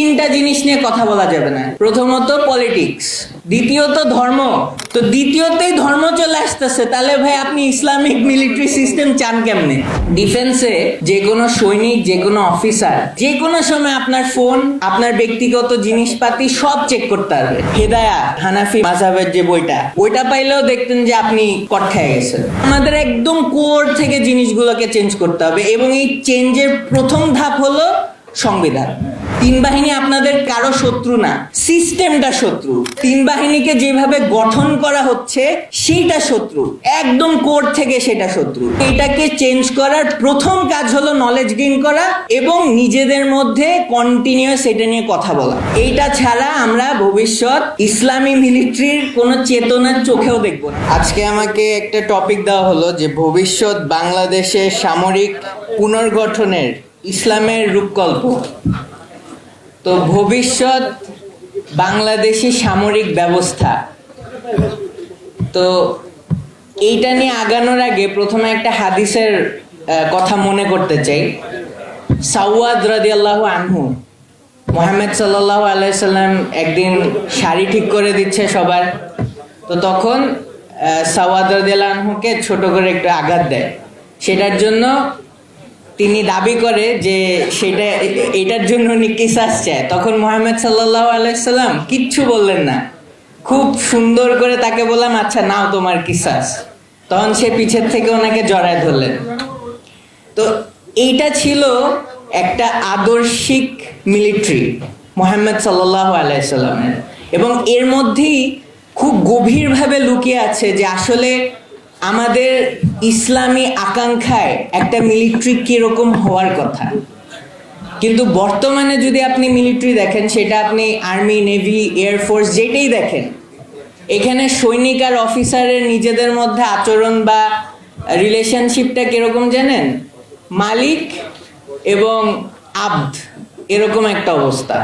তিনটা জিনিস নিয়ে কথা বলা যাবে না। প্রথমত পলিটিক্স, দ্বিতীয়ত ধর্ম। তো দ্বিতীয়তেই ধর্ম চলে আসতেছে, তাহলে ভাই আপনি ইসলামিক মিলিটারি সিস্টেম চান কেমনে? ডিফেন্সে যে কোনো সৈনিক, যে কোনো অফিসার যে কোনো সময় আপনার ফোন, আপনার ব্যক্তিগত জিনিসপাতি সব চেক করতে পারবে। হেদায়া হানাফি মাযহাবের যে বইটা, ওইটা পাইলেও দেখতেন যে আপনি কট খেয়ে গেছেন। আমাদের একদম কোর থেকে জিনিসগুলোকে চেঞ্জ করতে হবে, এবং এই চেঞ্জের প্রথম ধাপ হলো সংবিধান। তিন বাহিনী আপনাদের কারো শত্রু না, সিস্টেমটা শত্রু। তিন বাহিনীকে যেভাবে গঠন করা হচ্ছে সেইটা শত্রু, একদম কোর থেকে সেটা শত্রু। এটাকে চেঞ্জ করার প্রথম কাজ হলো নলেজ গেইন করা এবং নিজেদের মধ্যে কন্টিনিউয়াস এটা নিয়ে কথা বলা। এইটা ছাড়া আমরা ভবিষ্যৎ ইসলামী মিলিটারির কোনো চেতনার চোখেও দেখব না। আজকে আমাকে একটা টপিক দেওয়া হলো যে ভবিষ্যৎ বাংলাদেশের সামরিক পুনর্গঠনের ইসলামের রূপকল্প। তো ভবিষ্যৎ বাংলাদেশি সামরিক ব্যবস্থা, তো এইটা নিয়ে আগানোর আগে প্রথমে একটা হাদিসের কথা মনে করতে চাই। সাওয়াদ রাদিয়াল্লাহু আনহু, মুহাম্মদ সাল্লাল্লাহু আলাইহি সাল্লাম একদিন শাড়ি ঠিক করে দিচ্ছে সবার, তো তখন সাওয়াদ রাদিয়াল্লাহু আনহুকে ছোট করে একটু আঘাত দেয়। সেটার জন্য তিনি দাবি করে যে সেটা এটার জন্য উনি কিসাস চায়। তখন মুহাম্মদ সাল্লাল্লাহু আলাইহি সাল্লাম কিচ্ছু বললেন না, খুব সুন্দর করে তাকে বললাম আচ্ছা নাও তোমার কিসাস। তখন সে পিছের থেকে ওনাকে জড়ায় ধরলেন। তো এইটা ছিল একটা আদর্শিক মিলিটারি মুহাম্মদ সাল্লাল্লাহু আলাইহি সাল্লামের, এবং এর মধ্যেই খুব গভীরভাবে লুকিয়ে আছে যে আসলে আমাদের ইসলামী আকাঙ্ক্ষায় একটা মিলিটারি কিরকম হওয়ার কথা। কিন্তু বর্তমানে যদি আপনি মিলিটারি দেখেন, সেটা আপনি আর্মি, নেভি, এয়ারফোর্স যেটাই দেখেন, এখানে সৈনিক আর অফিসারের নিজেদের মধ্যে আচরণ বা রিলেশনশিপটা কিরকম জানেন? মালিক এবং আব্দ, এরকম একটা অবস্থা।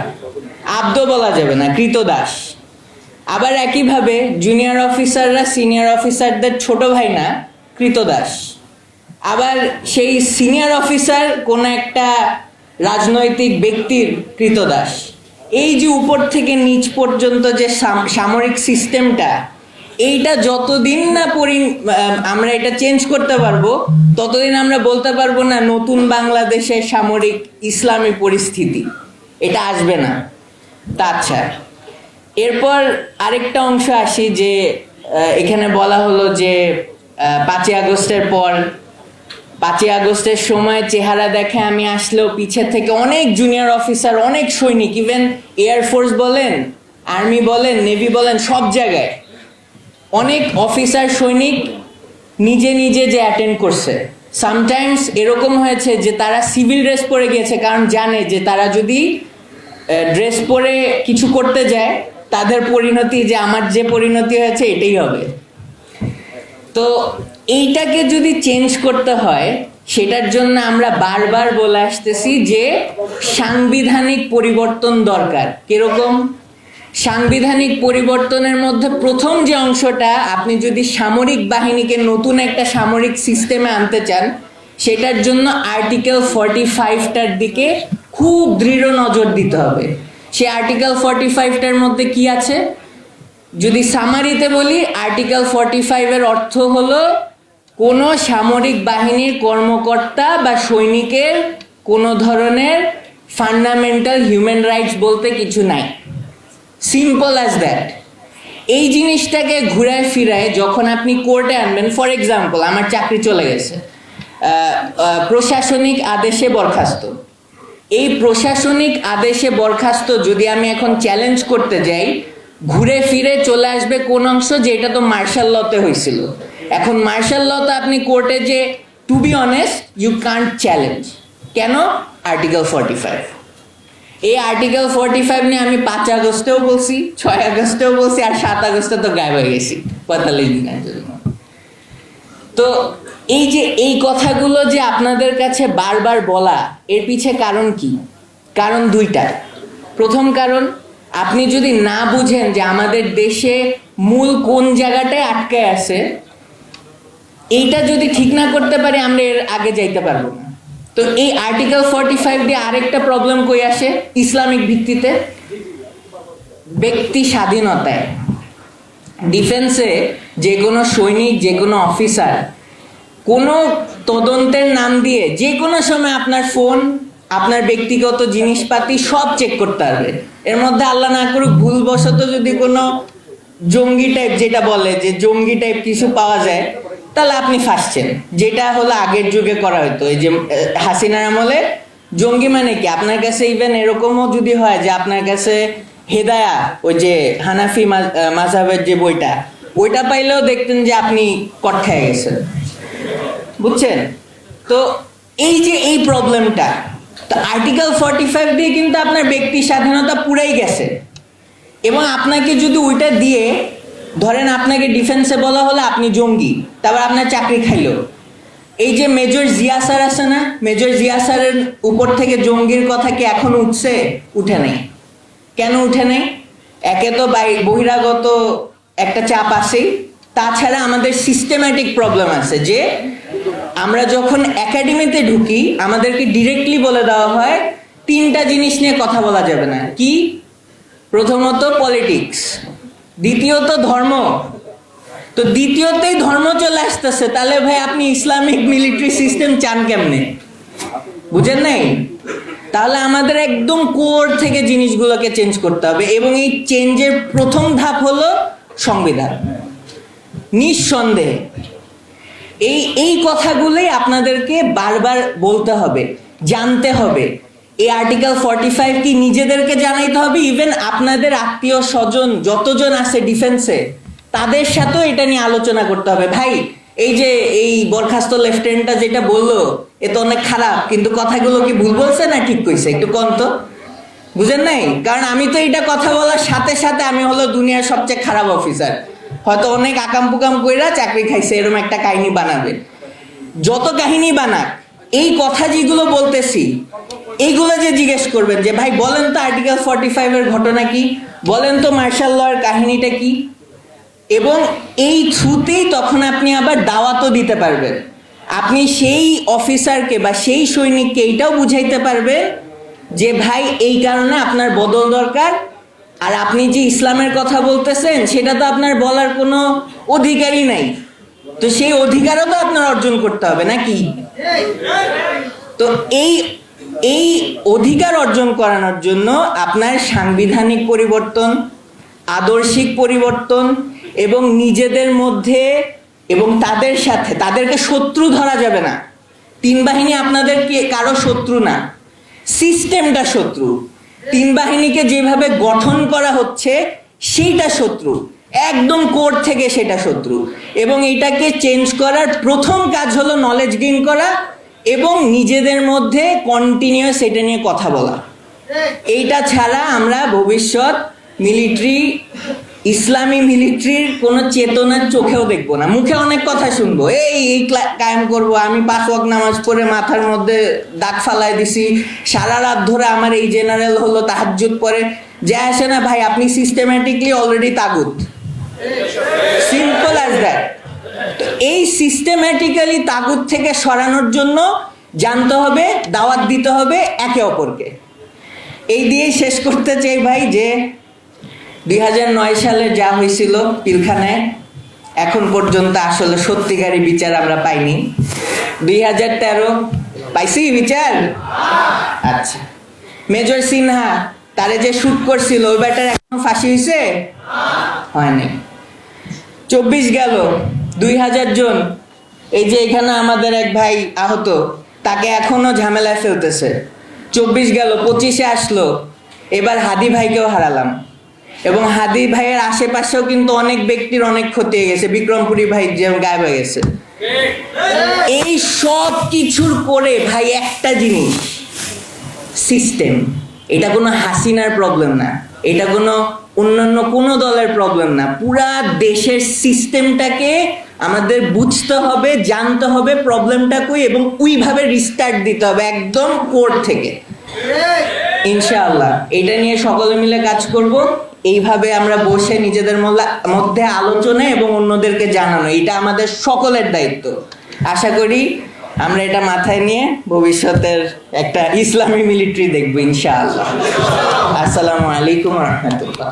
আব্দ বলা যাবে না, কৃতদাস। আবার একইভাবে জুনিয়র অফিসাররা সিনিয়র অফিসারদের ছোট ভাই না, কৃতদাস। আবার সেই সিনিয়র অফিসার কোন একটা রাজনৈতিক ব্যক্তির কৃতদাস। এই যে উপর থেকে নিচ পর্যন্ত যে সামরিক সিস্টেমটা, এইটা যতদিন না আমরা এটা চেঞ্জ করতে পারবো, ততদিন আমরা বলতে পারবো না নতুন বাংলাদেশের সামরিক ইসলামী পরিস্থিতি, এটা আসবে না। তা আচ্ছা, এরপর আরেকটা অংশ আসি যে এখানে বলা হলো যে 5ই আগস্টের পর, 5ই আগস্টের সময় চেহারা দেখে আমি আসলেও পিছের থেকে অনেক জুনিয়র অফিসার, অনেক সৈনিক, ইভেন এয়ারফোর্স বলেন, আর্মি বলেন, নেভি বলেন, সব জায়গায় অনেক অফিসার সৈনিক নিজে নিজে যে অ্যাটেন্ড করছে। সামটাইমস এরকম হয়েছে যে তারা সিভিল ড্রেস পরে গিয়েছে, কারণ জানে যে তারা যদি ড্রেস পরে কিছু করতে যায়, তাদের পরিণতি যে আমার যে পরিণতি হয়েছে এটাই হবে। তো এইটাকে যদি চেঞ্জ করতে হয়, সেটার জন্য আমরা বারবার বলে আসতেছি যে সাংবিধানিক পরিবর্তন দরকার। কিরকম? সাংবিধানিক পরিবর্তনের মধ্যে প্রথম যে অংশটা, আপনি যদি সামরিক বাহিনীকে নতুন একটা সামরিক সিস্টেমে আনতে চান, সেটার জন্য আর্টিকেল 45টার দিকে খুব দৃঢ় নজর দিতে হবে। সে আর্টিকেল 45টার মধ্যে কি আছে যদি সামারিতে বলি, আর্টিকেল 45-এর অর্থ হলো কোনো সামরিক বাহিনীর কর্মকর্তা বা সৈনিকের কোনো ধরনের ফান্ডামেন্টাল হিউম্যান রাইটস বলতে কিছু নাই। Simple as that. এই জিনিসটাকে ঘুরায় ফিরায় যখন আপনি কোর্টে আনবেন, ফর এক্সাম্পল আমার চাকরি চলে গেছে, প্রশাসনিক আদেশে বরখাস্ত। এই প্রশাসনিক আদেশে বরখাস্ত যদি আমি এখন চ্যালেঞ্জ করতে যাই, ঘুরে ফিরে চলে আসবে কোন অংশ, যে এটা তো মার্শাল লতে হয়েছিল। এখন মার্শাল লতে আপনি কোর্টে যে, to be honest, you can't challenge. কেন? আর্টিকেল 45। এই আর্টিকেল 45 নিয়ে আমি 5 আগস্টেও বলছি, 6 আগস্টেও বলছি, আর 7 আগস্টে তো গায়েব হয়ে গেছি 45 দিনের জন্য। তো এই যে এই কথাগুলো যে আপনাদের কাছে বারবার বলা, এর পিছে কারণ কি? কারণ দুইটা। প্রথম কারণ, আপনি যদি না বুঝেন যে আমাদের দেশে মূল কোন জায়গাটায় আটকে আছে, এইটা যদি ঠিক না করতে পারি, আমরা এর আগে যাইতে পারবো না। তো এই আর্টিকেল 45 দিয়ে আরেকটা প্রবলেম কই আসে ইসলামিক ভিত্তিতে, ব্যক্তি স্বাধীনতায়। ডিফেন্সে যে কোনো সৈনিক, যে কোনো অফিসার কোনো তদন্তের নাম দিয়ে যে কোনো সময় আপনার ফোন, আপনার ব্যক্তিগত জিনিসপাতি সব চেক করতে পারবে। এর মধ্যে আল্লাহ না করুক ভুলবশত যদি কোনো জঙ্গি টাইপ, যেটা বলে যে জঙ্গি টাইপ কিছু পাওয়া যায়, তাহলে আপনি ফাঁসছেন। যেটা হলো আগের যুগে করা হতো, এই যে হাসিনার আমলে জঙ্গি মানে কি, আপনার কাছে ইভেন এরকমও যদি হয় যে আপনার কাছে হেদায়া, ওই যে হানাফি মাযহাবের যে বইটা, ওইটা পাইলেও দেখতেন যে আপনি কট খেয়ে গেছেন, বুঝছেন? তো এই যে এই প্রবলেমটা, তো আর্টিকেল 45 দিয়ে কিন্তু আপনার ব্যক্তি স্বাধীনতা পুরাই গেছে। এবং আপনাকে যদি ওইটা দিয়ে ধরেন আপনাকে ডিফেন্সে বলা হলো আপনি জঙ্গি, তারপর আপনার চাকরি খাইলো, এই যে মেজর জিয়া স্যার আছে না, মেজর জিয়া স্যারের উপর থেকে জঙ্গির কথা কি এখন উঠছে? উঠে নাই। কেন উঠে নাই? একে তো বহিরাগত একটা চাপ আছেই, তাছাড়া আমাদের সিস্টেম্যাটিক প্রবলেম আছে যে আমরা যখন একাডেমিতে ঢুকি আমাদেরকে ডিরেক্টলি বলে দেওয়া হয় তিনটা জিনিস নিয়ে কথা বলা যাবে না। কি? প্রথমত পলিটিক্স, দ্বিতীয়ত ধর্ম। তো দ্বিতীয়তেই ধর্ম চলে আসতেছে, তাহলে ভাই আপনি ইসলামিক মিলিটারি সিস্টেম চান কেমনে? বুঝেন নাই? তাহলে আমাদের একদম কোর থেকে জিনিসগুলোকে চেঞ্জ করতে হবে, এবং এই চেঞ্জের প্রথম ধাপ হলো সংবিধান। নিঃসন্দেহে এই কথাগুলোই আপনাদেরকে বারবার বলতে হবে, জানতে হবে। এই আর্টিকেল 45 কি নিজেদেরকে জানাইতে হবে, ইভেন আপনাদের আত্মীয় স্বজন যতজন আছে ডিফেন্সে তাদের সাথেও এটা নিয়ে আলোচনা করতে হবে। ভাই এই যে এই বরখাস্ত লেফটেন্যান্টটা যেটা বললো এ তো অনেক খারাপ, কিন্তু কথাগুলো কি ভুল বলছে না ঠিক কইছে? একটু কন তো। বুঝেন নাই? কারণ আমি তো এইটা কথা বলার সাথে সাথে আমি হলো দুনিয়ার সবচেয়ে খারাপ অফিসার, হয়তো অনেক আকাম পুকাম কইরা চাকরি খাইছে, এরকম একটা কাহিনী বানাবে। যত কাহিনী বানাক, এই কথা যেগুলো বলতেছি এইগুলো যে জিজ্ঞেস করবেন যে ভাই বলেন তো আর্টিকেল 45 এর ঘটনা কি, বলেন তো মার্শাল ল এর কাহিনীটা কি, এবং এই থ্রুতেই তখন আপনি আবার দাওয়াতও দিতে পারবেন। আপনি সেই অফিসারকে বা সেই সৈনিককে এইটাও বুঝাইতে পারবেন যে ভাই এই কারণে আপনার বদল দরকার, আর আপনি যে ইসলামের কথা বলতেছেন সেটা তো আপনার বলার কোনো অধিকারই নাই, তো সেই অধিকারও তো আপনার অর্জন করতে হবে নাকি? তো এই অধিকার অর্জন করানোর জন্য আপনার সাংবিধানিক পরিবর্তন, আদর্শিক পরিবর্তন, এবং নিজেদের মধ্যে এবং তাদের সাথে, তাদেরকে শত্রু ধরা যাবে না। তিন বাহিনী আপনাদের কারো শত্রু না, সিস্টেমটা শত্রু। তিন বাহিনীকে যেভাবে গঠন করা হচ্ছে সেইটা শত্রু, একদম কোর থেকে সেটা শত্রু। এবং এটাকে চেঞ্জ করার প্রথম কাজ হলো নলেজ গেইন করা এবং নিজেদের মধ্যে কন্টিনিউয়াস এটা নিয়ে কথা বলা। এইটা ছাড়া আমরা ভবিষ্যৎ মিলিটারি, ইসলামী মিলিটারির কোনো চেতনার চোখেও দেখবো না। মুখে অনেক কথা শুনবো, এই কায়েম করবো, আমি 5 ওয়াক্ত নামাজ পড়ে মাথার মধ্যে দাগ ফালাই দিছি, সারা রাত ধরে আমার এই জেনারেল হলো তাহাজ্জুদ পড়ে, যে আসে না ভাই, আপনি সিস্টেম্যাটিকলি অলরেডি তাগুত। Simple as that. তো এই সিস্টেম্যাটিক্যালি তাগুত থেকে সরানোর জন্য জানতে হবে, দাওয়াত দিতে হবে একে অপরকে। এই দিয়েই শেষ করতে চাই ভাই যে 2009 সালে যা হয়েছিল পিলখানায়, এখন পর্যন্ত আসলে সত্যিকারী বিচার আমরা পাইনি। 2013 পাইছি বিচার? আচ্ছা, মেজর সিনহা তারে যে শুট করছিল ওই ব্যাটার এখন ফাঁসি হয়েছে? হয়নি। 24 গেল, 2000 জন, এই যে এখানে আমাদের এক ভাই আহত, তাকে এখনো ঝামেলায় ফেলতেছে। 24 গেল, 25-এ আসলো, এবার হাদি ভাইকেও হারালাম। এবং হাদি ভাইয়ের আশেপাশেও কিন্তু অনেক ব্যক্তির অনেক ক্ষতি হয়ে গেছে, বিক্রমপুরী ভাই যেমন গায়েব হয়ে গেছে। এই সব কিছুর পরে ভাই একটা জিনিস, সিস্টেম। এটা কোনো হাসিনার প্রবলেম না, এটা কোনো অন্যান্য কোনো দলের প্রবলেম না, পুরা দেশের সিস্টেমটাকে আমাদের বুঝতে হবে, জানতে হবে প্রবলেমটা কই, এবং ওইভাবে রিস্টার্ট দিতে হবে একদম কোর থেকে। ইনশাআল্লাহ এটা নিয়ে সকলে মিলে কাজ করব। এইভাবে আমরা বসে নিজেদের মধ্যে আলোচনা এবং অন্যদেরকে জানানো, এটা আমাদের সকলের দায়িত্ব। আশা করি আমরা এটা মাথায় নিয়ে ভবিষ্যতের একটা ইসলামী মিলিটারি দেখবো ইনশাআল্লাহ। আসসালামু আলাইকুম রহমতুল্লাহ।